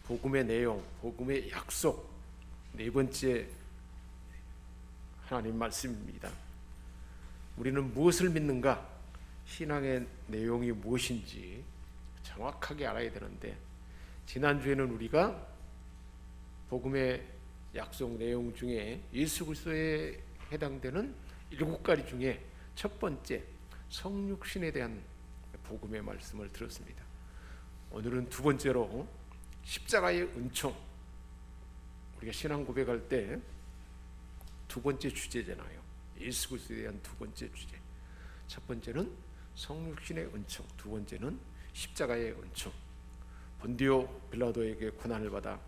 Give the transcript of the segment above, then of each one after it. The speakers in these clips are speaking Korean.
복음의 내용, 복음의 약속, 네 번째 하나님 말씀입니다. 우리는 무엇을 믿는가? 신앙의 내용이 무엇인지 정확하게 알아야 되는데, 지난주에는 우리가 복음의 약속 내용 중에 예수 그리스도에 해당되는 7가지 중에 첫 번째 성육신에 대한 복음의 말씀을 들었습니다. 오늘은 두 번째로 십자가의 은총, 우리가 신앙 고백할 때 두 번째 주제잖아요. 예수 그리스도에 대한 두 번째 주제. 첫 번째는 성육신의 은총, 두 번째는 십자가의 은총. 본디오 빌라도에게 고난을 받아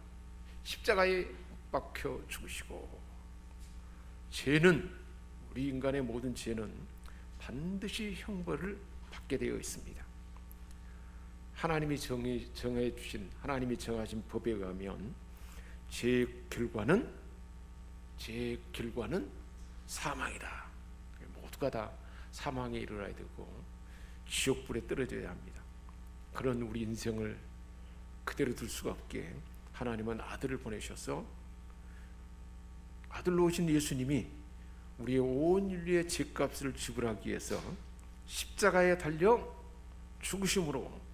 십자가에 못 박혀 죽으시고, 죄는, 우리 인간의 모든 죄는 반드시 형벌을 받게 되어 있습니다. 하나님이 정해 주신, 하나님이 정하신 법에 의하면 죄의 결과는 사망이다. 모두가 다 사망에 이르러야 되고 지옥불에 떨어져야 합니다. 그런 우리 인생을 그대로 둘 수가 없게 하나님은 아들을 보내셔서, 아들로 오신 예수님이 우리의 온 인류의 죄값을 지불하기 위해서 십자가에 달려 죽으심으로,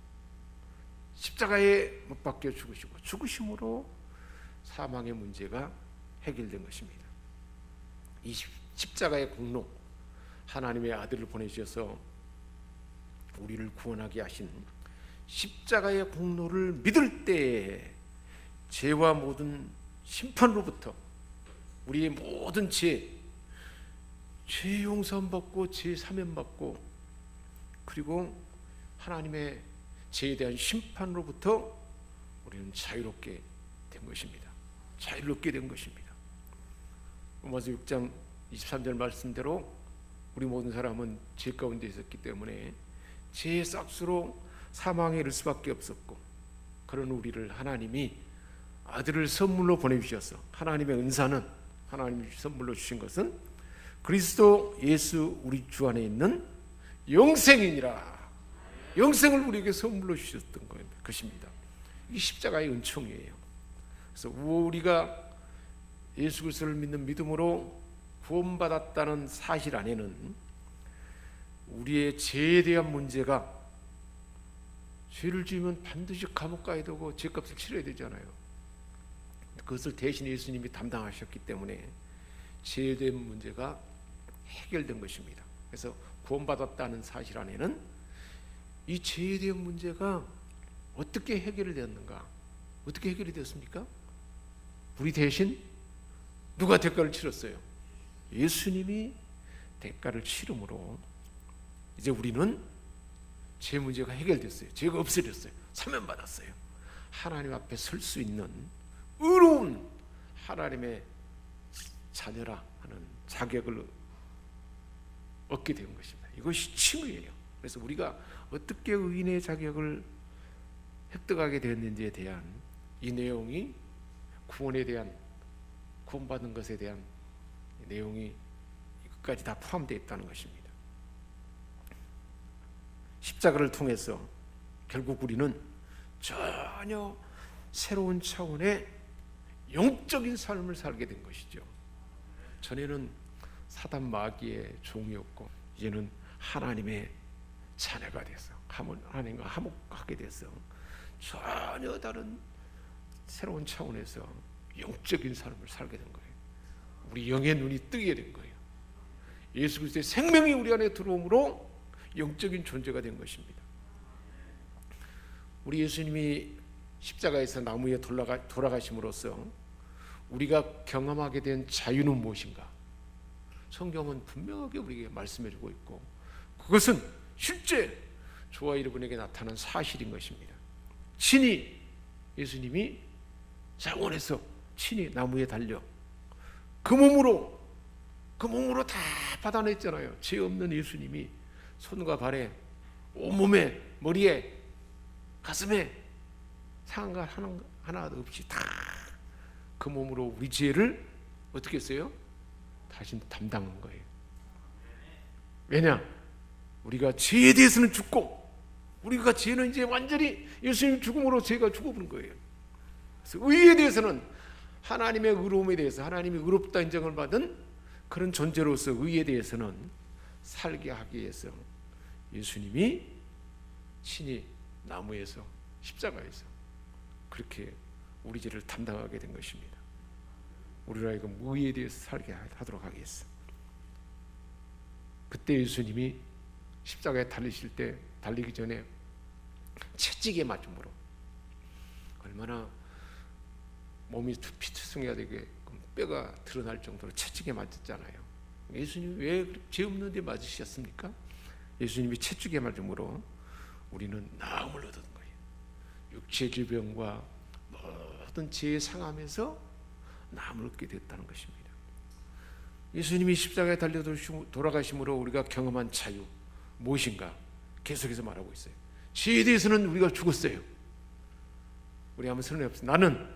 십자가에 못 박혀 죽으시고 죽으심으로 사망의 문제가 해결된 것입니다. 이 십자가의 공로, 하나님의 아들을 보내주셔서 우리를 구원하게 하신 십자가의 공로를 믿을 때에 죄와 모든 심판으로부터 우리의 모든 죄 용서함 받고 죄 사면 받고, 그리고 하나님의 죄에 대한 심판으로부터 우리는 자유롭게 된 것입니다. 자유롭게 된 것입니다. 로마서 6장 23절 말씀대로 우리 모든 사람은 죄 가운데 있었기 때문에 죄의 싹수로 사망에 이를 수밖에 없었고, 그런 우리를 하나님이 아들을 선물로 보내주셔서, 하나님의 은사는, 하나님이 선물로 주신 것은 그리스도 예수 우리 주 안에 있는 영생이니라. 영생을 우리에게 선물로 주셨던 것입니다. 이게 십자가의 은총이에요. 그래서 우리가 예수 그리스도를 믿는 믿음으로 구원받았다는 사실 안에는 우리의 죄에 대한 문제가, 죄를 지으면 반드시 감옥 가야 되고 죄값을 치러야 되잖아요. 그것을 대신 예수님이 담당하셨기 때문에 죄에 대한 문제가 해결된 것입니다. 그래서 구원받았다는 사실 안에는 이 죄에 대한 문제가 어떻게 해결이 되었는가? 어떻게 해결이 되었습니까? 우리 대신 누가 대가를 치렀어요? 예수님이 대가를 치름으로 이제 우리는 죄 문제가 해결됐어요. 죄가 없어졌어요. 사면받았어요. 하나님 앞에 설 수 있는 의로운 하나님의 자녀라 하는 자격을 얻게 된 것입니다. 이것이 칭의예요. 그래서 우리가 어떻게 의인의 자격을 획득하게 되었는지에 대한 이 내용이, 구원에 대한, 구원받은 것에 대한 내용이 이것까지 다 포함되어 있다는 것입니다. 십자가를 통해서 결국 우리는 전혀 새로운 차원의 영적인 삶을 살게 된 것이죠. 전에는 사단 마귀의 종이었고, 이제는 하나님의 자녀가 돼서 하나님과 화목하게 돼서 전혀 다른 새로운 차원에서 영적인 삶을 살게 된 거예요. 우리 영의 눈이 뜨게 된 거예요. 예수 그리스도의 생명이 우리 안에 들어옴으로 영적인 존재가 된 것입니다. 우리 예수님이 십자가에서 나무에 돌아가심으로써 우리가 경험하게 된 자유는 무엇인가? 성경은 분명하게 우리에게 말씀해주고 있고, 그것은 실제 저와 여러분에게 나타난 사실인 것입니다. 친히 예수님이 장원에서 친히 나무에 달려 그 몸으로 다 받아냈잖아요. 죄 없는 예수님이 손과 발에, 온몸에, 머리에, 가슴에 상한 하나도 없이 다 그 몸으로 우리 죄를 어떻게 했어요? 다시 담당한 거예요. 왜냐? 우리가 죄에 대해서는 죽고, 우리가 죄는 이제 완전히 예수님 죽음으로 죄가 죽어버린 거예요. 그래서 의에 대해서는 하나님의 의로움에 대해서 하나님이 의롭다 인정을 받은 그런 존재로서 의에 대해서는 살게 하기 위해서 예수님이 친히 나무에서 십자가에서 그렇게 우리 죄를 담당하게 된 것입니다. 우리로 하여금 의에 대해서 살게 하도록 하기 위해서. 그때 예수님이 십자가에 달리기 전에 채찍에 맞음으로 얼마나 몸이 피투성이가 되게 뼈가 드러날 정도로 채찍에 맞았잖아요. 예수님이 왜 죄 없는데 맞으셨습니까? 예수님이 채찍에 맞음으로 우리는 나음을 얻은 거예요. 육체 질병과 모든 죄의 상함에서 나음을 얻게 됐다는 것입니다. 예수님이 십자가에 달려 돌아가심으로 우리가 경험한 자유 무엇인가 계속해서 말하고 있어요. 죄에 대해서는 우리가 죽었어요. 우리 한번 설명해봅시다. 나는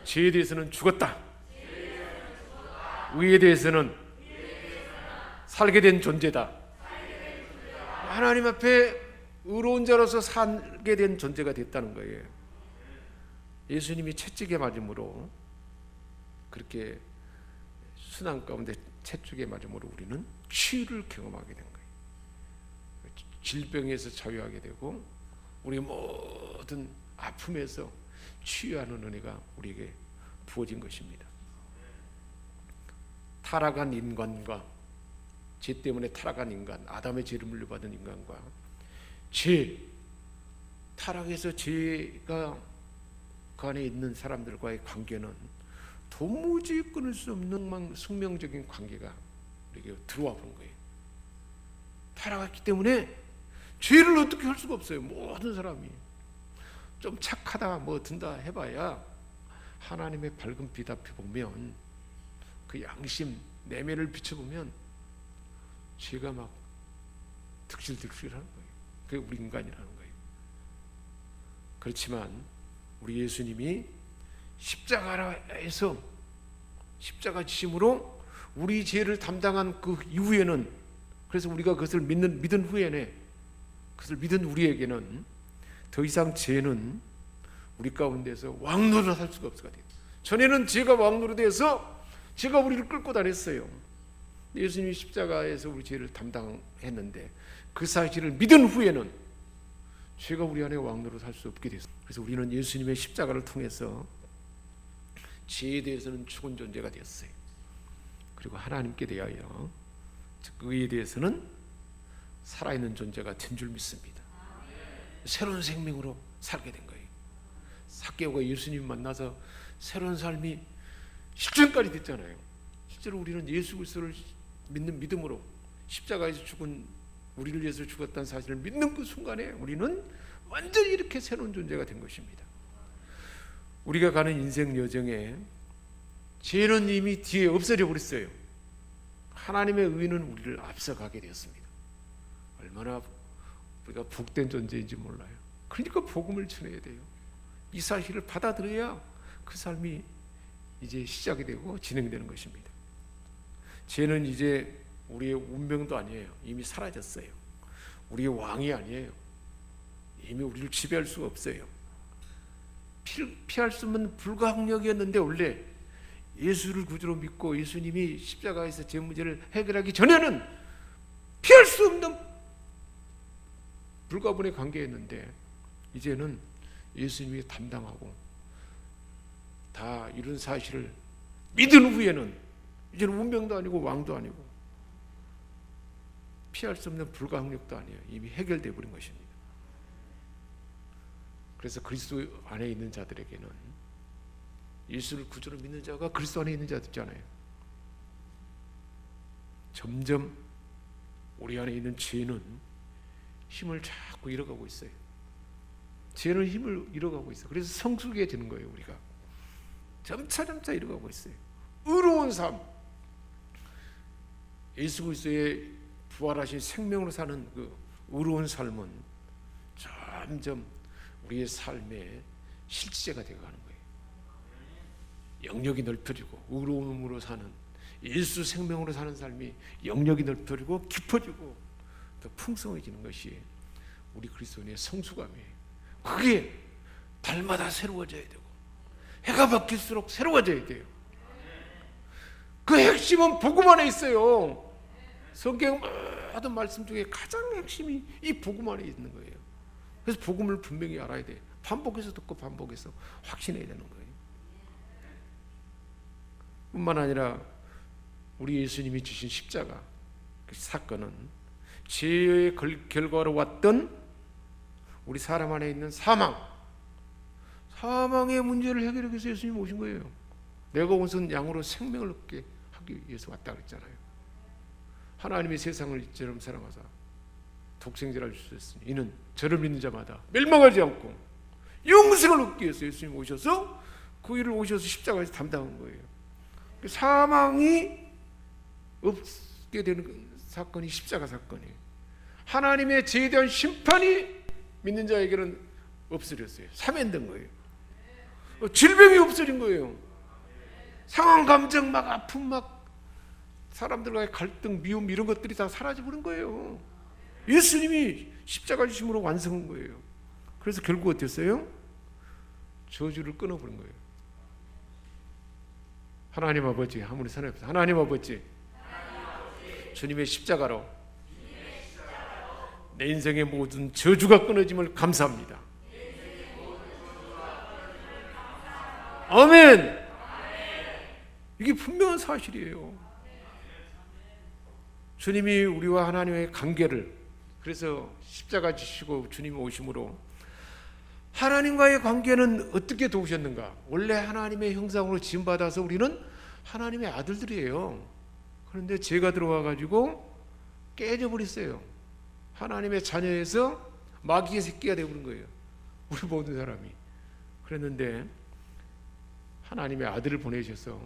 죄에 대해서는 죽었다. 의에 대해서는 살게 된 존재다. 하나님 앞에 의로운 자로서 살게 된 존재가 됐다는 거예요. 예수님이 채찍에 맞음으로 그렇게 순환 가운데 채찍에 맞음으로 우리는 치유를 경험하게 된 거예요. 질병에서 자유하게 되고 우리 모든 아픔에서 치유하는 은혜가 우리에게 부어진 것입니다. 타락한 인간과 죄 때문에 타락한 인간, 아담의 죄를 물려받은 인간과 타락해서 죄가 그 안에 있는 사람들과의 관계는 도무지 끊을 수 없는 숙명적인 관계가 우리에게 들어와 본 거예요. 타락했기 때문에 죄를 어떻게 할 수가 없어요. 모든 사람이 좀 착하다 뭐 든다 해봐야 하나님의 밝은 빛 앞에 보면 그 양심 내면을 비춰보면 죄가 막 득실득실하는 거예요. 그게 우리 인간이라는 거예요. 그렇지만 우리 예수님이 십자가에서 십자가 지심으로 우리 죄를 담당한 그 이후에는, 그래서 우리가 그것을 믿은 후에는, 그것을 믿은 우리에게는 더 이상 죄는 우리 가운데서 왕노릇 할 수가 없어가 돼요. 전에는 죄가 왕노릇해서 죄가 우리를 끌고 다녔어요. 예수님이 십자가에서 우리 죄를 담당했는데 그 사실을 믿은 후에는 죄가 우리 안에 왕노릇 할 수 없게 됐어요. 그래서 우리는 예수님의 십자가를 통해서 죄에 대해서는 죽은 존재가 되었어요. 그리고 하나님께 대하여, 즉 의에 대해서는 살아있는 존재가 된 줄 믿습니다. 새로운 생명으로 살게 된 거예요. 삭개오가 예수님 만나서 새로운 삶이 실존까지 됐잖아요. 실제로 우리는 예수 그리스도를 믿는 믿음으로 십자가에서 죽은 우리를 위해서 죽었다는 사실을 믿는 그 순간에 우리는 완전히 이렇게 새로운 존재가 된 것입니다. 우리가 가는 인생 여정에 죄는 이미 뒤에 없어져 버렸어요. 하나님의 의는 우리를 앞서가게 되었습니다. 얼마나 우리가 복된 존재인지 몰라요. 그러니까 복음을 전해야 돼요. 이 사실을 받아들여야 그 삶이 이제 시작이 되고 진행되는 것입니다. 죄는 이제 우리의 운명도 아니에요. 이미 사라졌어요. 우리의 왕이 아니에요. 이미 우리를 지배할 수가 없어요. 피할 수 없는 불가항력이었는데 원래 예수를 구주로 믿고 예수님이 십자가에서 제 문제를 해결하기 전에는 피할 수 없는 불가분의 관계였는데 이제는 예수님이 담당하고 다 이런 사실을 믿은 후에는 이제는 운명도 아니고 왕도 아니고 피할 수 없는 불가항력도 아니에요. 이미 해결되어 버린 것입니다. 그래서 그리스도 안에 있는 자들에게는, 예수를 구주로 믿는 자가 그리스도 안에 있는 자들이잖아요. 점점 우리 안에 있는 죄는 힘을 자꾸 잃어가고 있어요. 죄는 힘을 잃어가고 있어요. 그래서 성숙해지는 거예요. 우리가 점차 잃어가고 있어요. 의로운 삶, 예수 그리스도의 부활하신 생명으로 사는 그 의로운 삶은 점점 우리의 삶의 실제가 되어가는 거예요. 영역이 넓혀지고 의로움으로 사는, 예수 생명으로 사는 삶이 영역이 넓혀지고 깊어지고 더 풍성해지는 것이 우리 그리스도인의 성숙함이에요. 그게 날마다 새로워져야 되고 해가 바뀔수록 새로워져야 돼요. 그 핵심은 복음 안에 있어요. 성경 모든 말씀 중에 가장 핵심이 이 복음 안에 있는 거예요. 그래서 복음을 분명히 알아야 돼요. 반복해서 듣고 반복해서 확신해야 되는 거예요. 뿐만 아니라 우리 예수님이 주신 십자가 그 사건은 죄의 결과로 왔던 우리 사람 안에 있는 사망의 문제를 해결하기 위해서 예수님이 오신 거예요. 내가 온 것은 양으로 생명을 얻게 하기 위해서 왔다 그랬잖아요. 하나님이 세상을 이처럼 사랑하사 독생자를 주셨으니 이는 저를 믿는 자마다 멸망하지 않고 영생을 얻기 위해서 예수님이 오셔서 그 일을 오셔서 십자가에서 담당한 거예요. 사망이 없게 되는 사건이 십자가 사건이에요. 하나님의 죄에 대한 심판이 믿는 자에게는 없어졌어요. 사면된 거예요. 질병이 없어진 거예요. 상한 감정, 막 아픔, 막 사람들과의 갈등, 미움 이런 것들이 다 사라져버린 거예요. 예수님이 십자가 주심으로 완성한 거예요. 그래서 결국 어땠어요? 저주를 끊어버린 거예요. 하나님 아버지, 아무리 선언해서 하나님 아버지, 주님의 십자가로 내 인생의 모든 저주가 끊어짐을 감사합니다. 아멘. 이게 분명한 사실이에요. 주님이 우리와 하나님의 관계를, 그래서 십자가 지시고 주님이 오심으로 하나님과의 관계는 어떻게 도우셨는가? 원래 하나님의 형상으로 지음받아서 우리는 하나님의 아들들이에요. 그런데 죄가 들어와 가지고 깨져버렸어요. 하나님의 자녀에서 마귀의 새끼가 되어버린 거예요. 우리 모든 사람이. 그랬는데 하나님의 아들을 보내셔서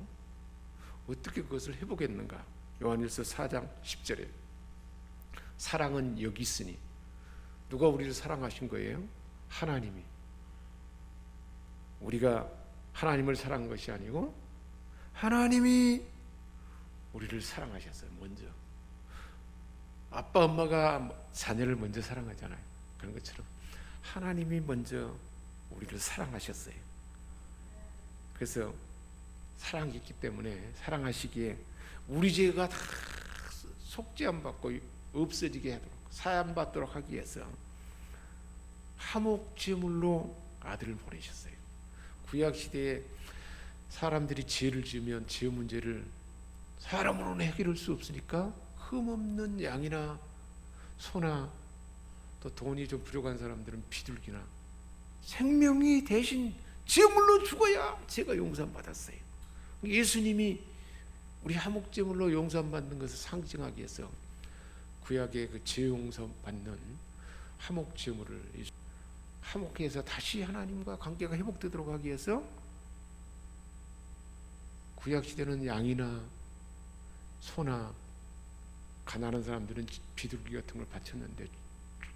어떻게 그것을 회복했는가? 요한일서 4장 10절에 사랑은 여기 있으니, 누가 우리를 사랑하신 거예요? 하나님이. 우리가 하나님을 사랑한 것이 아니고 하나님이 우리를 사랑하셨어요. 먼저. 아빠 엄마가 자녀를 먼저 사랑하잖아요. 그런 것처럼 하나님이 먼저 우리를 사랑하셨어요. 그래서 사랑했기 때문에, 사랑하시기에 우리 죄가 다 속죄함 받고 없어지게 하도록, 사함 받도록 하기 위해서 화목 제물로 아들을 보내셨어요. 구약 시대에 사람들이 죄를 지으면 죄 문제를 사람으로는 해결할 수 없으니까 흠없는 양이나 소나, 또 돈이 좀 부족한 사람들은 비둘기나, 생명이 대신 제물로 죽어야 죄가 용서함 받았어요. 예수님이 우리 화목제물로 용서함 받는 것을 상징하기 위해서 구약의 그 죄 용서 받는 화목제물을 화목해서 다시 하나님과 관계가 회복되도록 하기 위해서, 구약 시대는 양이나 소나 가난한 사람들은 비둘기 같은 걸 바쳤는데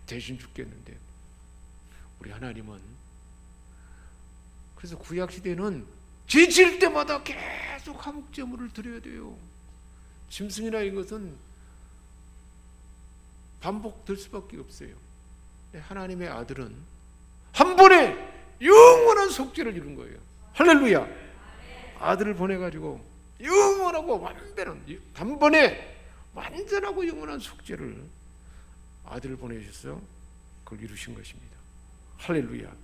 대신 죽겠는데, 우리 하나님은, 그래서 구약 시대는 죄 지을 때마다 계속 화목제물을 드려야 돼요. 짐승이나 이것은 반복될 수밖에 없어요. 하나님의 아들은 한 번에 영원한 속죄를 이룬 거예요. 할렐루야. 아들을 보내가지고 영원하고 완전한, 단번에 완전하고 영원한 속죄를 아들을 보내주셔서 그걸 이루신 것입니다. 할렐루야.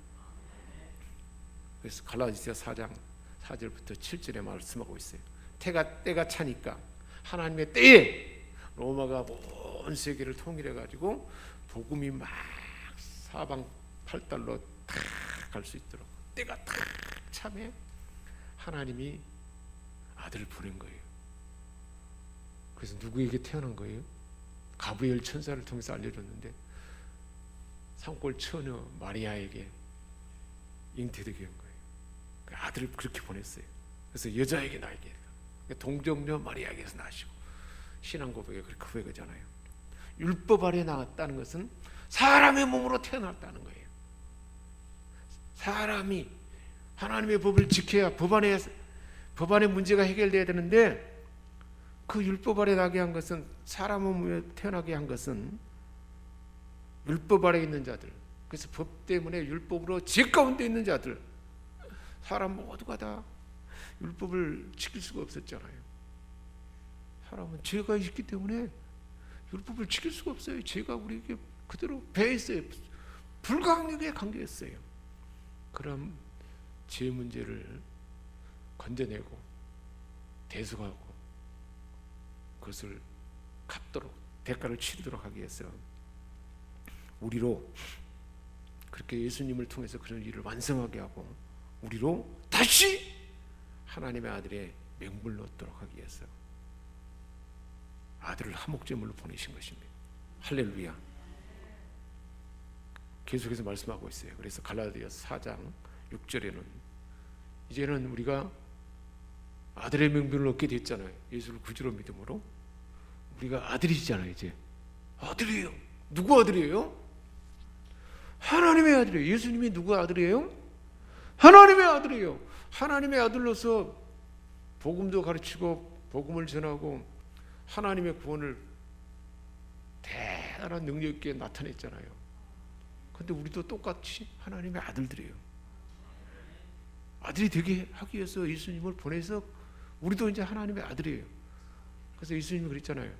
그래서 갈라디아서 4장 4절부터 7절에 말씀하고 있어요. 때가 차니까 하나님의 때에 로마가 온 세계를 통일해 가지고 복음이 막 사방팔달로 다 갈 수 있도록 때가 딱 참에 하나님이 아들을 보낸 거예요. 그래서 누구에게 태어난 거예요? 가브리엘 천사를 통해서 알려줬는데 산골 처녀 마리아에게 잉태되게 한 거예요. 아들을 그렇게 보냈어요. 그래서 여자에게 나에게, 동정녀 마리아에게서 나시고 신앙 고백에 그렇게 고백하잖아요. 율법 아래 나왔다는 것은 사람의 몸으로 태어났다는 거예요. 사람이 하나님의 법을 지켜야 법안의 문제가 해결돼야 되는데, 그 율법 아래 나게 한 것은, 사람 몸에 태어나게 한 것은 율법 아래 있는 자들, 그래서 법 때문에 율법으로 죄 가운데 있는 자들, 사람 모두가 다 율법을 지킬 수가 없었잖아요. 사람은 죄가 있기 때문에 율법을 지킬 수가 없어요. 죄가 우리에게 그대로 배에 있어요. 불가항력의 관계였어요. 그럼 죄 문제를 건져내고 대속하고 그것을 갚도록 대가를 치르도록 하기 위해서 우리로 그렇게 예수님을 통해서 그런 일을 완성하게 하고 우리로 다시 하나님의 아들의 명분을 얻도록 하기 위해서 아들을 화목제물로 보내신 것입니다. 할렐루야. 계속해서 말씀하고 있어요. 그래서 갈라디아서 4장 6절에는 이제는 우리가 아들의 명분을 얻게 됐잖아요. 예수를 구주로 믿음으로 우리가 아들이잖아요. 이제 아들이에요. 누구 아들이에요? 하나님의 아들이에요. 예수님이 누구 아들이에요? 하나님의 아들이에요. 하나님의 아들로서 복음도 가르치고 복음을 전하고 하나님의 구원을 대단한 능력 있게 나타냈잖아요. 근데 우리도 똑같이 하나님의 아들들이에요. 아들이 되게 하기 위해서 예수님을 보내서 우리도 이제 하나님의 아들이에요. 그래서 예수님이 그랬잖아요.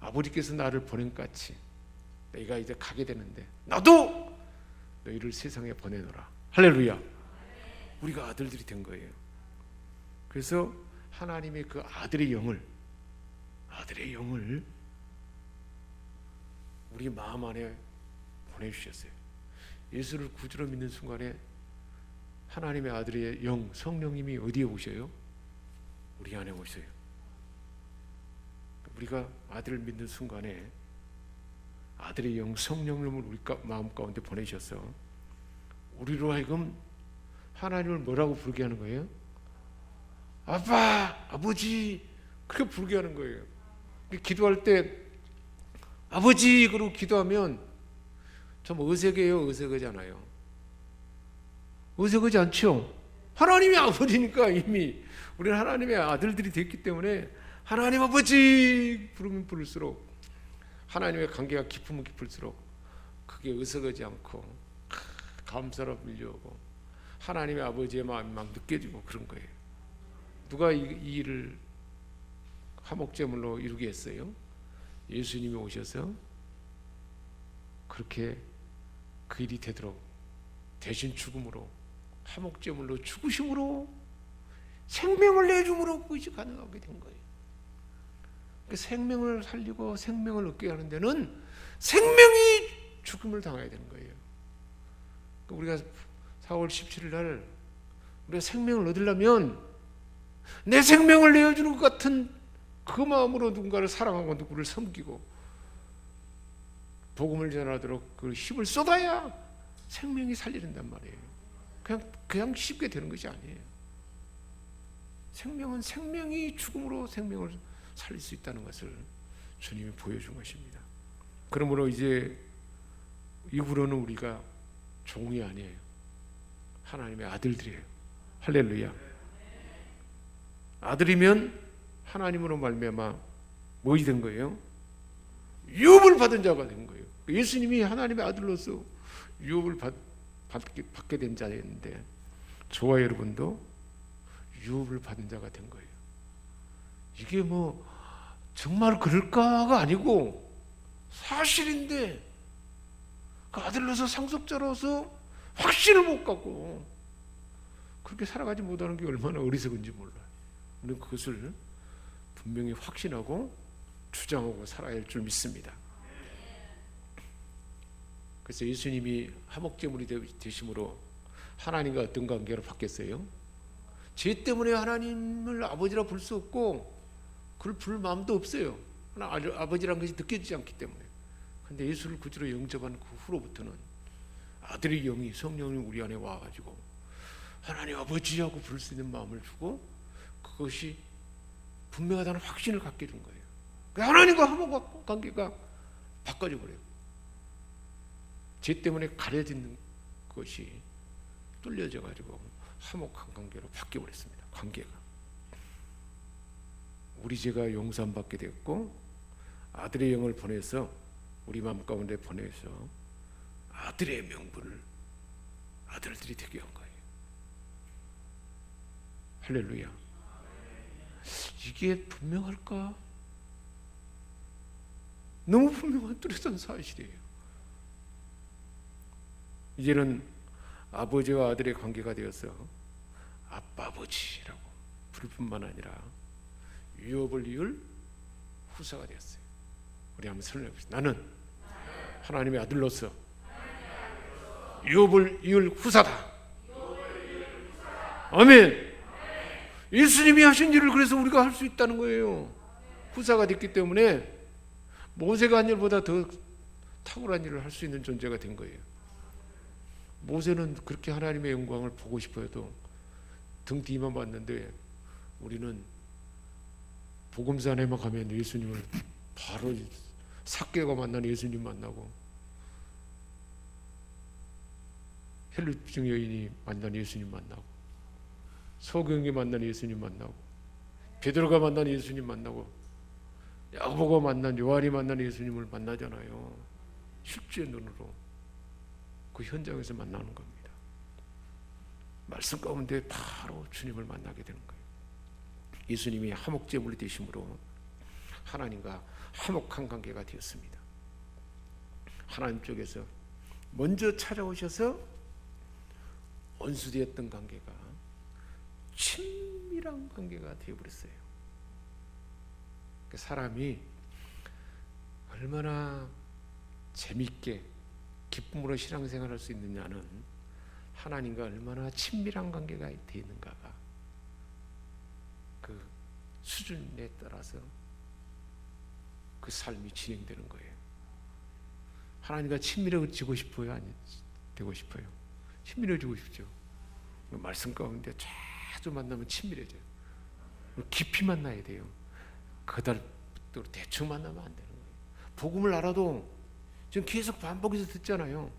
아버지께서 나를 보낸 것 같이 내가 이제 가게 되는데 나도 너희를 세상에 보내노라. 할렐루야. 우리가 아들들이 된 거예요. 그래서 하나님의 그 아들의 영을 우리 마음 안에 보내주셨어요. 예수를 구주로 믿는 순간에 하나님의 아들의 영 성령님이 어디에 오셔요? 우리 안에 오셔요. 우리가 아들을 믿는 순간에 아들의 영 성령님을 우리 마음 가운데 보내셔서 우리로 하여금 하나님을 뭐라고 부르게 하는 거예요? 아빠, 아버지 그렇게 부르게 하는 거예요. 기도할 때 아버지 그러고 기도하면 좀 어색해요? 어색하잖아요. 어색하지 않죠? 하나님이 아버지니까 이미 우리는 하나님의 아들들이 됐기 때문에 하나님 아버지 부르면 부를수록 하나님의 관계가 깊으면 깊을수록 그게 어색하지 않고 감사로 밀려오고 하나님의 아버지의 마음이 막 느껴지고 그런 거예요. 누가 이 일을 화목제물로 이루게 했어요? 예수님이 오셔서 그렇게 그 일이 되도록 대신 죽음으로 화목제물로 죽으심으로 생명을 내줌으로 그것이 가능하게 된 거예요. 그 생명을 살리고 생명을 얻게 하는 데는 생명이 죽음을 당해야 되는 거예요. 우리가 4월 17일 날 우리가 생명을 얻으려면 내 생명을 내어주는 것 같은 그 마음으로 누군가를 사랑하고 누구를 섬기고 복음을 전하도록 그 힘을 쏟아야 생명이 살리는단 말이에요. 그냥 쉽게 되는 것이 아니에요. 생명은 생명이 죽음으로 생명을 살릴 수 있다는 것을 주님이 보여준 것입니다. 그러므로 이제 이후로는 우리가 종이 아니에요. 하나님의 아들들이에요. 할렐루야. 아들이면 하나님으로 말미암아 뭐이 된 거예요? 유업을 받은 자가 된 거예요. 예수님이 하나님의 아들로서 유업을 받게 된 자였는데 저와 여러분도 유업을 받은 자가 된 거예요. 이게 뭐 정말 그럴까가 아니고 사실인데 그 아들로서 상속자로서 확신을 못 갖고 그렇게 살아가지 못하는 게 얼마나 어리석은지 몰라요. 우리는 그것을 분명히 확신하고 주장하고 살아야 할 줄 믿습니다. 그래서 예수님이 화목제물이 되심으로 하나님과 어떤 관계로 바뀌었어요? 죄 때문에 하나님을 아버지라 부를 수 없고 그를 부를 마음도 없어요. 아버지라는 것이 느껴지지 않기 때문에. 그런데 예수를 구주로 영접한 그 후로부터는 아들의 영이 성령이 우리 안에 와가지고 하나님 아버지하고 부를 수 있는 마음을 주고 그것이 분명하다는 확신을 갖게 된 거예요. 하나님과 화목 관계가 바꿔져 버려요. 죄 때문에 가려진 것이 뚫려져 가지고 화목한 관계로 바뀌어 버렸습니다. 관계가 우리 죄가 용서받게 됐고 아들의 영을 보내서 우리 마음 가운데 보내서 아들의 명분을 아들들이 되게 한 거예요. 할렐루야. 이게 분명할까? 너무 분명한 뚜렷한 사실이에요. 이제는 아버지와 아들의 관계가 되어서 아빠 아버지라고 부를 뿐만 아니라 유업을 이을 후사가 되었어요. 우리 한번 설명해봅시다. 나는 하나님의 아들로서 유업을 이을 후사다. 아멘. 예수님이 하신 일을 그래서 우리가 할 수 있다는 거예요. 후사가 됐기 때문에 모세가 한 일보다 더 탁월한 일을 할 수 있는 존재가 된 거예요. 모세는 그렇게 하나님의 영광을 보고 싶어 해도 등 뒤만 봤는데 우리는 복음산에만 가면 예수님을 바로 삭개가 만난 예수님 만나고 혈루증 여인이 만난 예수님 만나고 소경이 만난 예수님 만나고 베드로가 만난 예수님 만나고 야고보가 만난 요한이 만난 예수님을 만나잖아요. 실제 눈으로 그 현장에서 만나는 겁니다. 말씀 가운데 바로 주님을 만나게 되는 거예요. 예수님이 화목제물이 되심으로 하나님과 화목한 관계가 되었습니다. 하나님 쪽에서 먼저 찾아오셔서 원수되었던 관계가 친밀한 관계가 되어버렸어요. 사람이 얼마나 재밌게 기쁨으로 신앙생활을 할 수 있느냐는 하나님과 얼마나 친밀한 관계가 되어 있는가가 그 수준에 따라서 그 삶이 진행되는 거예요. 하나님과 친밀해지고 싶어요? 아니 되고 싶어요? 친밀해지고 싶죠. 말씀 가운데 자주 만나면 친밀해져요. 깊이 만나야 돼요. 그달도 대충 만나면 안 되는 거예요. 복음을 알아도 지금 계속 반복해서 듣잖아요.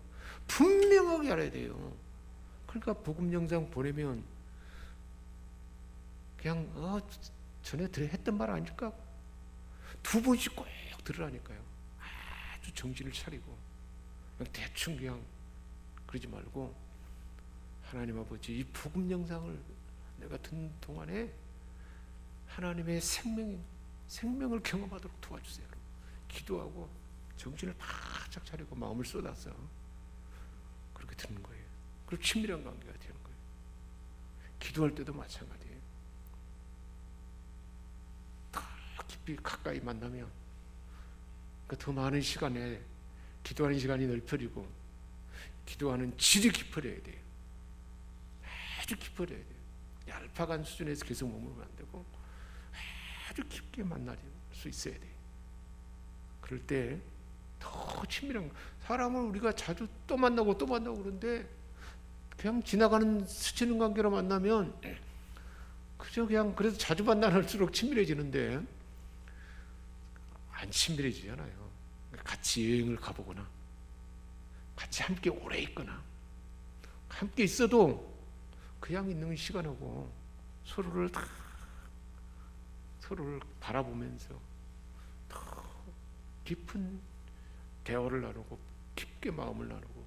분명하게 알아야 돼요. 그러니까 복음 영상 보내면 그냥 전에 했던 말 아닐까? 두 번씩 꼭 들으라니까요. 아주 정신을 차리고 그냥 대충 그냥 그러지 말고 하나님 아버지 이 복음 영상을 내가 듣는 동안에 하나님의 생명을 경험하도록 도와주세요. 기도하고 정신을 바짝 차리고 마음을 쏟아서 그렇게 듣는 거예요. 그리고 친밀한 관계가 되는 거예요. 기도할 때도 마찬가지예요. 더 깊이 가까이 만나면 더 많은 시간에 기도하는 시간이 넓혀지고 기도하는 질이 깊어져야 돼요. 아주 깊어져야 돼요. 얄팍한 수준에서 계속 머물면 안 되고 아주 깊게 만날 수 있어야 돼요. 그럴 때 더 친밀한 사람을 우리가 자주 또 만나고 그런데 그냥 지나가는 스치는 관계로 만나면 그저 그냥 그래도 자주 만날수록 친밀해지는데 안 친밀해지잖아요. 같이 여행을 가보거나 같이 함께 오래 있거나 함께 있어도 그냥 있는 시간하고 서로를 바라보면서 더 깊은 대화를 나누고 깊게 마음을 나누고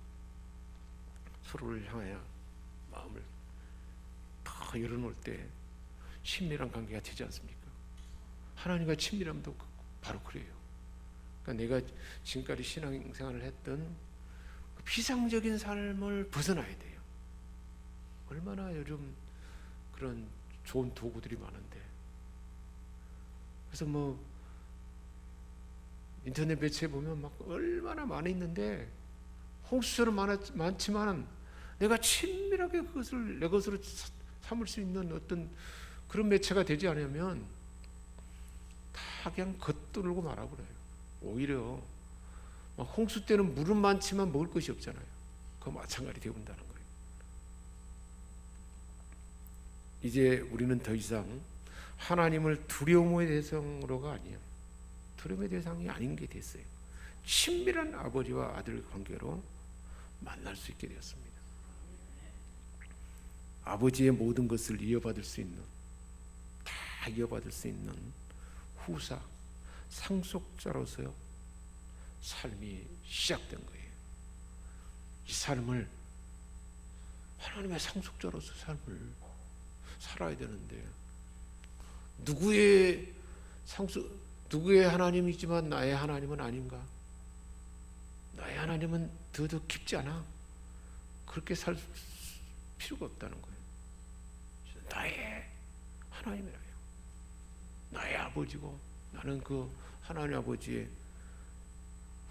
서로를 향하여 마음을 더 열어놓을 때 친밀한 관계가 되지 않습니까? 하나님과 친밀함도 바로 그래요. 그러니까 내가 지금까지 신앙생활을 했던 그 피상적인 삶을 벗어나야 돼요. 얼마나 요즘 그런 좋은 도구들이 많은데 그래서 인터넷 매체에 보면 막 얼마나 많이 있는데 홍수처럼 많지만 내가 친밀하게 그것을 내 것으로 삼을 수 있는 어떤 그런 매체가 되지 않으면 다 그냥 겉돌고 말아버려요. 오히려 홍수 때는 물은 많지만 먹을 것이 없잖아요. 그거 마찬가지 되어본다는 거예요. 이제 우리는 더 이상 하나님을 두려움의 대상으로가 아니에요. 두려움의 대상이 아닌 게 됐어요. 친밀한 아버지와 아들 관계로 만날 수 있게 되었습니다. 아버지의 모든 것을 이어받을 수 있는, 다 이어받을 수 있는 후사, 상속자로서 삶이 시작된 거예요. 이 삶을 하나님의 상속자로서 삶을 살아야 되는데 누구의 하나님이지만 나의 하나님은 아닌가? 나의 하나님은 더 깊지 않아? 그렇게 살 필요가 없다는 거예요. 나의 하나님이라요. 나의 아버지고 나는 그 하나님 아버지의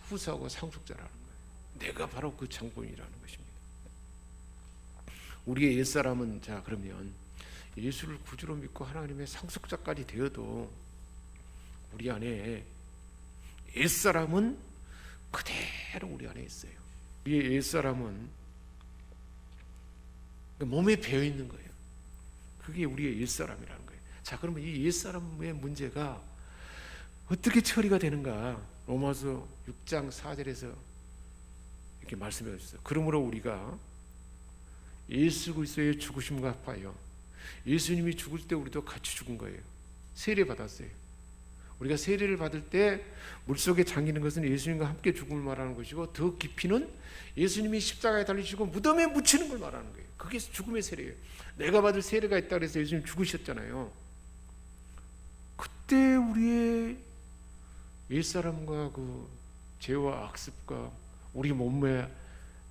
후사고 상속자라는 거예요. 내가 바로 그 장본이라는 것입니다. 우리의 옛사람은 자 그러면 예수를 구주로 믿고 하나님의 상속자까지 되어도 우리 안에 옛사람은 그대로 우리 안에 있어요. 우리의 옛사람은 몸에 배어 있는 거예요. 그게 우리의 옛사람이라는 거예요. 자 그러면 이 옛사람의 문제가 어떻게 처리가 되는가? 로마서 6장 4절에서 이렇게 말씀해 주셨어요. 그러므로 우리가 예수 그리스도의 죽으심과 합하여 예수님이 죽을 때 우리도 같이 죽은 거예요. 세례 받았어요. 우리가 세례를 받을 때 물속에 잠기는 것은 예수님과 함께 죽음을 말하는 것이고 더 깊이는 예수님이 십자가에 달리시고 무덤에 묻히는 걸 말하는 거예요. 그게 죽음의 세례예요. 내가 받을 세례가 있다 그래서 예수님 죽으셨잖아요. 그때 우리의 옛사람과 그 죄와 악습과 우리 몸의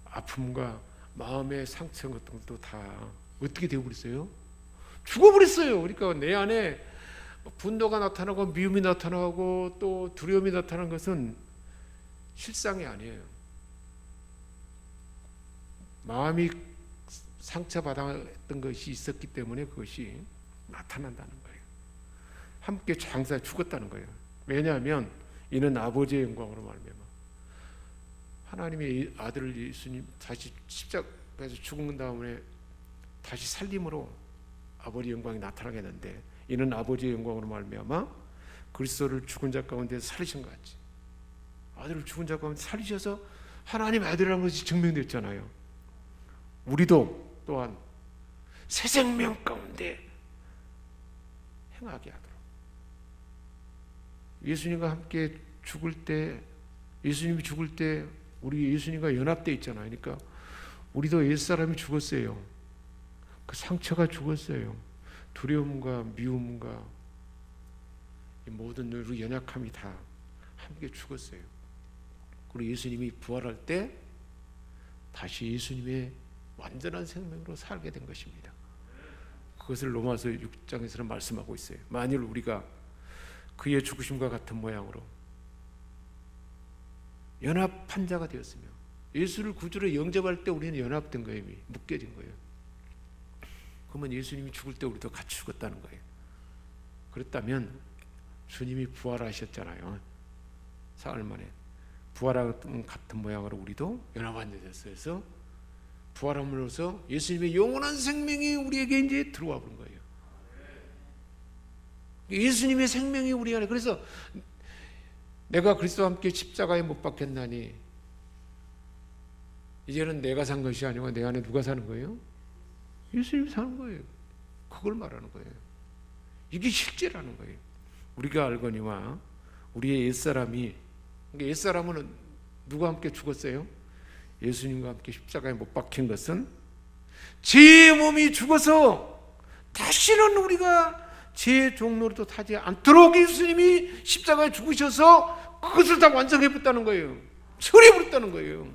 아픔과 마음의 상처 같은 것도 다 어떻게 되어버렸어요? 죽어버렸어요. 그러니까 내 안에 분노가 나타나고 미움이 나타나고 또 두려움이 나타나는 것은 실상이 아니에요. 마음이 상처받았던 것이 있었기 때문에 그것이 나타난다는 거예요. 함께 장사에 죽었다는 거예요. 왜냐하면 이는 아버지의 영광으로 말미암아 하나님의 아들 예수님 다시 십자가에서 죽은 다음에 다시 살림으로 아버지 영광이 나타나겠는데 이는 아버지의 영광으로 말미암아 그리스도를 죽은 자 가운데 살리신 것 같이 아들을 죽은 자 가운데 살리셔서 하나님의 아들이라는 것이 증명됐잖아요. 우리도 또한 새 생명 가운데 행하게 하도록 예수님과 함께 죽을 때 예수님이 죽을 때 우리 예수님과 연합되어 있잖아요. 그러니까 우리도 옛사람이 죽었어요. 그 상처가 죽었어요. 두려움과 미움과 이 모든 우리 연약함이 다 함께 죽었어요. 그리고 예수님이 부활할 때 다시 예수님의 완전한 생명으로 살게 된 것입니다. 그것을 로마서 6장에서는 말씀하고 있어요. 만일 우리가 그의 죽으심과 같은 모양으로 연합한 자가 되었으며 예수를 구주로 영접할 때 우리는 연합된 거예요. 이미 묶여진 거예요. 그러면 예수님이 죽을 때 우리도 같이 죽었다는 거예요. 그렇다면 주님이 부활하셨잖아요. 사흘 만에 부활한 같은 모양으로 우리도 연합한 자 됐어요. 그래서 부활함으로써 예수님의 영원한 생명이 우리에게 이제 들어와 버린 거예요. 예수님의 생명이 우리 안에. 그래서 내가 그리스도와 함께 십자가에 못 박혔나니 이제는 내가 산 것이 아니고 내 안에 누가 사는 거예요? 예수님이 사는 거예요. 그걸 말하는 거예요. 이게 실제라는 거예요. 우리가 알거니와 우리의 옛사람이, 옛사람은 누가 함께 죽었어요? 예수님과 함께 십자가에 못 박힌 것은 제 몸이 죽어서 다시는 우리가 제 종로로 타지 않도록 예수님이 십자가에 죽으셔서 그것을 다 완성해버렸다는 거예요. 처리해버렸다는 거예요.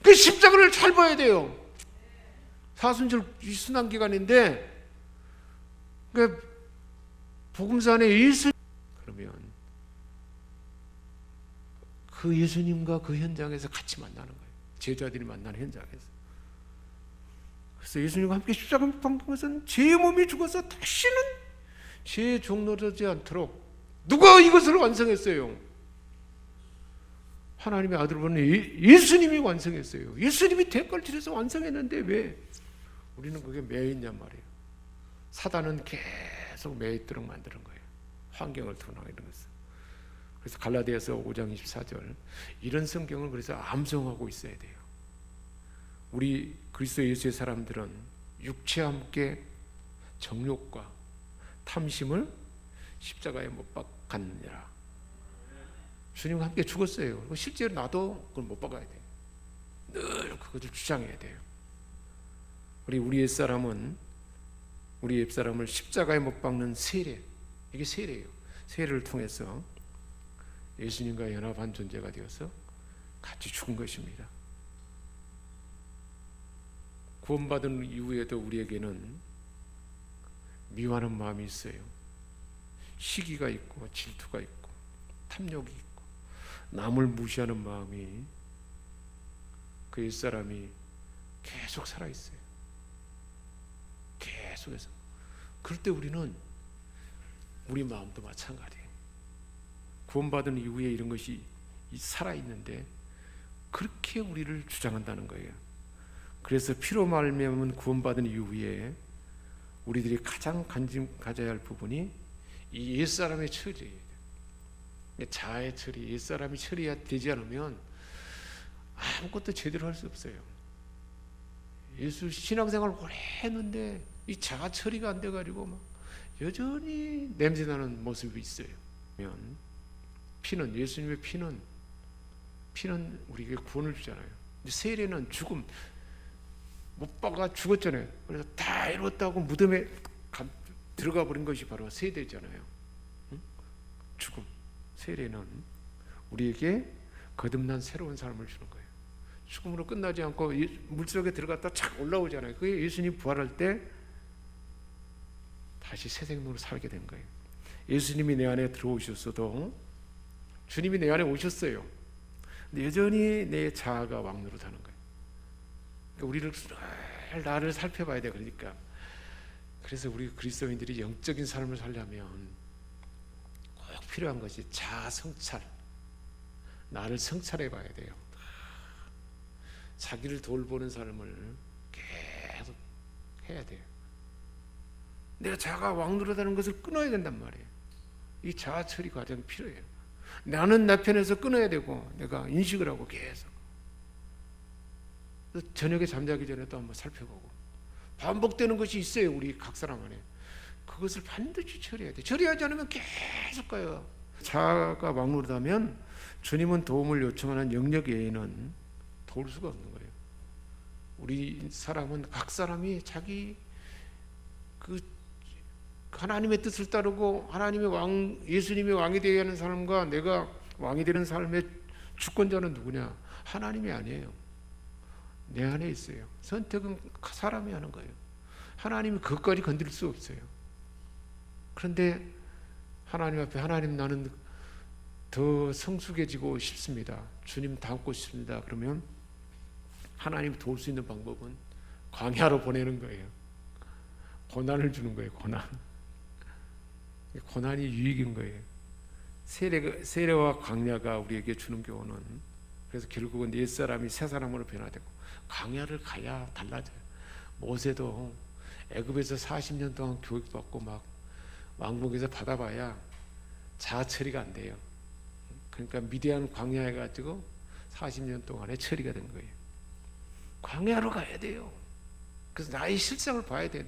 그 십자가를 잘 봐야 돼요. 사순절 순환기간인데 그러니까 복음서 안에 예수 그러면 그 예수님과 그 현장에서 같이 만나는 거예요. 제자들이 만나는 현장에서. 그래서 예수님과 함께 십자가에 못 박힌 것은 제 몸이 죽어서 다시는 제 종로되지 않도록 누가 이것을 완성했어요? 하나님의 아들을 보는 예수님이 완성했어요. 예수님이 대가를 치러서 완성했는데 왜 우리는 그게 매여있냔 말이에요. 사단은 계속 매여있도록 만드는 거예요. 환경을 통하여 이런 것을. 그래서 갈라디아서 5장 24절 이런 성경을 그래서 암송하고 있어야 돼요. 우리 그리스도 예수의 사람들은 육체와 함께 정욕과 탐심을 십자가에 못 박았느니라. 주님과 함께 죽었어요. 실제로 나도 그걸 못 박아야 돼요. 늘 그것을 주장해야 돼요. 우리 옛사람은 우리 옛사람을 십자가에 못 박는 세례, 이게 세례예요. 세례를 통해서 예수님과 연합한 존재가 되어서 같이 죽은 것입니다. 구원받은 이후에도 우리에게는 미워하는 마음이 있어요. 시기가 있고 질투가 있고 탐욕이 있고 남을 무시하는 마음이 그 옛사람이 계속 살아있어요. 계속해서. 그럴 때 우리는 우리 마음도 마찬가지예요. 구원받은 이후에 이런 것이 살아있는데 그렇게 우리를 주장한다는 거예요. 그래서 피로 말미암은 구원받은 이후에 우리들이 가장 관심 가져야 할 부분이 이 옛사람의 처리예요. 자아의 처리, 옛사람이 처리가 되지 않으면 아무것도 제대로 할 수 없어요. 예수 신앙생활을 오래 했는데 이 자아 처리가 안 돼가지고 막 여전히 냄새나는 모습이 있어요. 피는, 예수님의 피는 우리에게 구원을 주잖아요. 세례는 죽음, 못 박아 죽었잖아요. 그래서 다 이뤘다고 무덤에 들어가 버린 것이 바로 세례잖아요. 죽음. 세례는 우리에게 거듭난 새로운 삶을 주는 거예요. 죽음으로 끝나지 않고 물속에 들어갔다 착 올라오잖아요. 그게 예수님 부활할 때 다시 새 생명으로 살게 된 거예요. 예수님이 내 안에 들어오셨어도 주님이 내 안에 오셨어요. 근데 여전히 내 자아가 왕노릇하는 거예요. 그러니까 우리를 나를 살펴봐야 돼. 그러니까 그래서 우리 그리스도인들이 영적인 삶을 살려면 꼭 필요한 것이 자아 성찰. 나를 성찰해 봐야 돼요. 자기를 돌보는 삶을 계속 해야 돼요. 내가 자아가 왕노릇하는 것을 끊어야 된단 말이에요. 이 자아 처리 과정이 필요해요. 나는 나 편에서 끊어야 되고 내가 인식을 하고 계속 저녁에 잠자기 전에 또 한번 살펴보고 반복되는 것이 있어요. 우리 각 사람 안에. 그것을 반드시 처리해야 돼. 처리하지 않으면 계속 가요. 자아가 왕노릇하면 주님은 도움을 요청하는 영역 외에는 도울 수가 없는 거예요. 우리 사람은 각 사람이 자기 그 하나님의 뜻을 따르고 하나님의 왕, 예수님이 왕이 되어야 하는 사람과 내가 왕이 되는 삶의 주권자는 누구냐? 하나님이 아니에요. 내 안에 있어요. 선택은 사람이 하는 거예요. 하나님이 그것까지 건드릴 수 없어요. 그런데 하나님 앞에 하나님 나는 더 성숙해지고 싶습니다. 주님 닮고 싶습니다. 그러면 하나님 도울 수 있는 방법은 광야로 보내는 거예요. 고난을 주는 거예요. 고난이 유익인 거예요. 세례와 광야가 우리에게 주는 교훈은 그래서 결국은 옛사람이 새사람으로 변화되고 광야를 가야 달라져요. 모세도 애굽에서 40년 동안 교육받고 막 왕궁에서 받아봐야 자아 처리가 안 돼요. 그러니까 미디안 광야에 가지고 40년 동안에 처리가 된 거예요. 광야로 가야 돼요. 그래서 나의 실상을 봐야 돼요.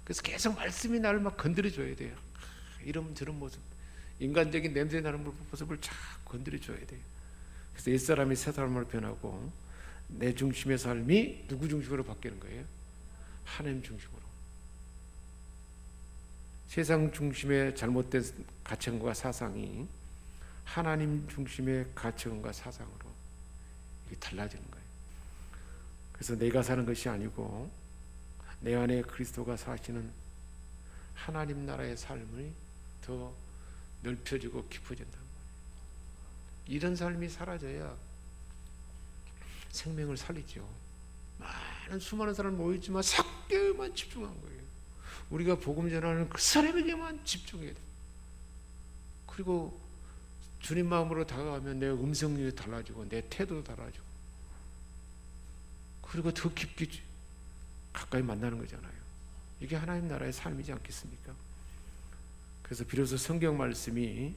그래서 계속 말씀이 나를 막 건드려 줘야 돼요. 이런 저런 모습, 인간적인 냄새 나는 모습을 쫙 건드려 줘야 돼요. 그래서 옛사람이 새사람으로 변하고 내 중심의 삶이 누구 중심으로 바뀌는 거예요? 하나님 중심으로. 세상 중심의 잘못된 가치관과 사상이 하나님 중심의 가치관과 사상으로 이게 달라지는 거예요. 그래서 내가 사는 것이 아니고 내 안에 그리스도가 사시는 하나님 나라의 삶이 더 넓혀지고 깊어진단 말이에요. 이런 삶이 사라져야 생명을 살리죠. 수많은 사람이 모이지만 사개만 집중한 거예요. 우리가 복음 전하는 그 사람에게만 집중해야 돼요. 그리고 주님 마음으로 다가가면 내 음성이 달라지고 내 태도도 달라지고 그리고 더 깊게 가까이 만나는 거잖아요. 이게 하나님 나라의 삶이지 않겠습니까? 그래서 비로소 성경 말씀이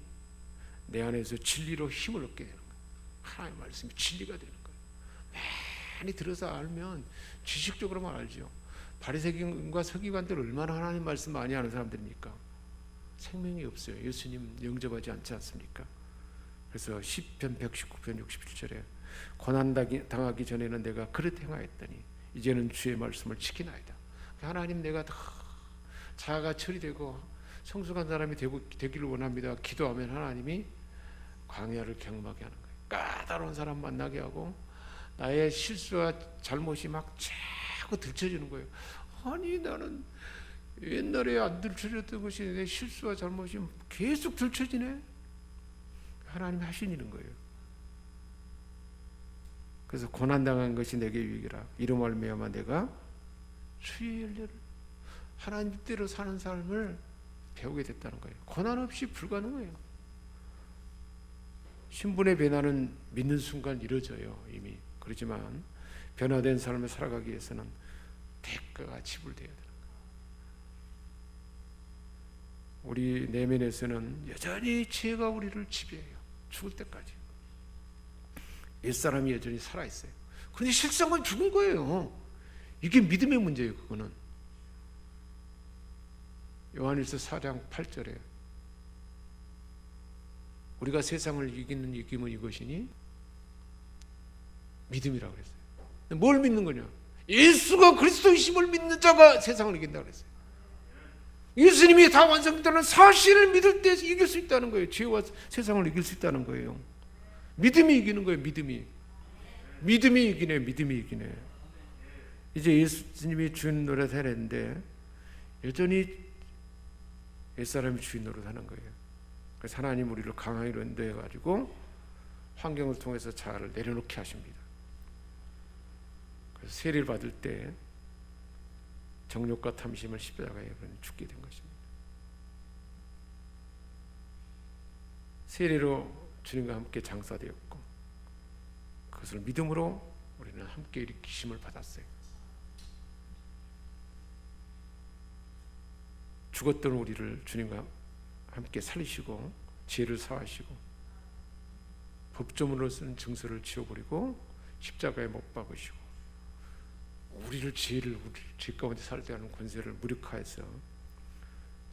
내 안에서 진리로 힘을 얻게 되는 거예요. 하나님 말씀이 진리가 되는 거예요. 많이 들어서 알면 지식적으로만 알죠. 바리새인과 서기관들 얼마나 하나님 말씀 많이 아는 사람들입니까? 생명이 없어요. 예수님 영접하지 않지 않습니까? 그래서 시편 119편 67절에 고난 당하기 전에는 내가 그릇 행하였더니 이제는 주의 말씀을 지키나이다. 하나님 내가 더 자아가 처리되고 성숙한 사람이 되기를 원합니다. 기도하면 하나님이 광야를 경험하게 하는 거예요. 까다로운 사람 만나게 하고 나의 실수와 잘못이 막 자꾸 들춰지는 거예요. 아니 나는 옛날에 안 들춰졌던 것이 내 실수와 잘못이 계속 들춰지네. 하나님이 하시는 거예요. 그래서 고난당한 것이 내게 유익이라. 이로 말미암아 내가 주의 열매를 하나님 뜻대로 사는 삶을 배우게 됐다는 거예요. 고난 없이 불가능해요. 신분의 변화는 믿는 순간 이루어져요. 이미. 그렇지만 변화된 삶을 살아가기 위해서는 대가가 지불되어야 되는 거예요. 우리 내면에서는 여전히 죄가 우리를 지배해요. 죽을 때까지. 옛사람이 여전히 살아있어요. 그런데 실상은 죽은 거예요. 이게 믿음의 문제예요. 그거는 요한일서 4장 8절에 우리가 세상을 이기는 이김은 이것이니 믿음이라고 그랬어요. 뭘 믿는 거냐? 예수가 그리스도이심을 믿는 자가 세상을 이긴다고 그랬어요. 예수님이 다 완성됐다는 사실을 믿을 때 이길 수 있다는 거예요. 죄와 세상을 이길 수 있다는 거예요. 믿음이 이기는 거예요. 믿음이 이기네. 믿음이 이기네. 이제 예수님이 주인 노릇 하는데 여전히 옛사람이 주인 노릇 하는 거예요. 그래서 하나님 우리를 강하게 인도해 가지고 환경을 통해서 자아를 내려놓게 하십니다. 그래서 세례를 받을 때 정욕과 탐심을 십자가에 죽게 된 것입니다. 세례로 주님과 함께 장사되었고 그것을 믿음으로 우리는 함께 일으키심을 받았어요. 죽었던 우리를 주님과 함께 살리시고 죄를 사하시고 법조문으로 쓰는 증서를 지워버리고 십자가에 못 박으시고 우리 죄 가운데 살게 하는 권세를 무력화해서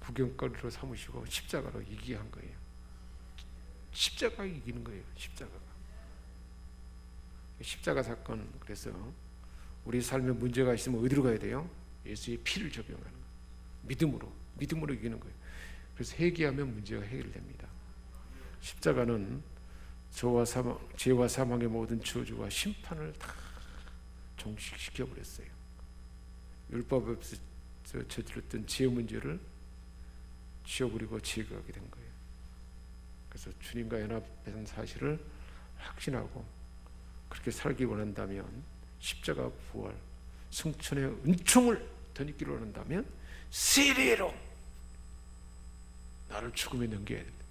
구경거리로 삼으시고 십자가로 이기게 한 거예요. 십자가가 이기는 거예요. 십자가 사건. 그래서 우리 삶에 문제가 있으면 어디로 가야 돼요? 예수의 피를 적용하는 거예요. 믿음으로 이기는 거예요. 그래서 회개하면 문제가 해결됩니다. 십자가는 죄와 사망의 모든 저주와 심판을 다 종식시켜버렸어요. 율법에서 저질렀던 죄 문제를 지워버리고 제거하게 된 거예요. 그래서 주님과 연합된 사실을 확신하고 그렇게 살기 원한다면 십자가 부활 승천의 은총을 덧입기를 원한다면 세례로 나를 죽음에 넘겨야 됩니다.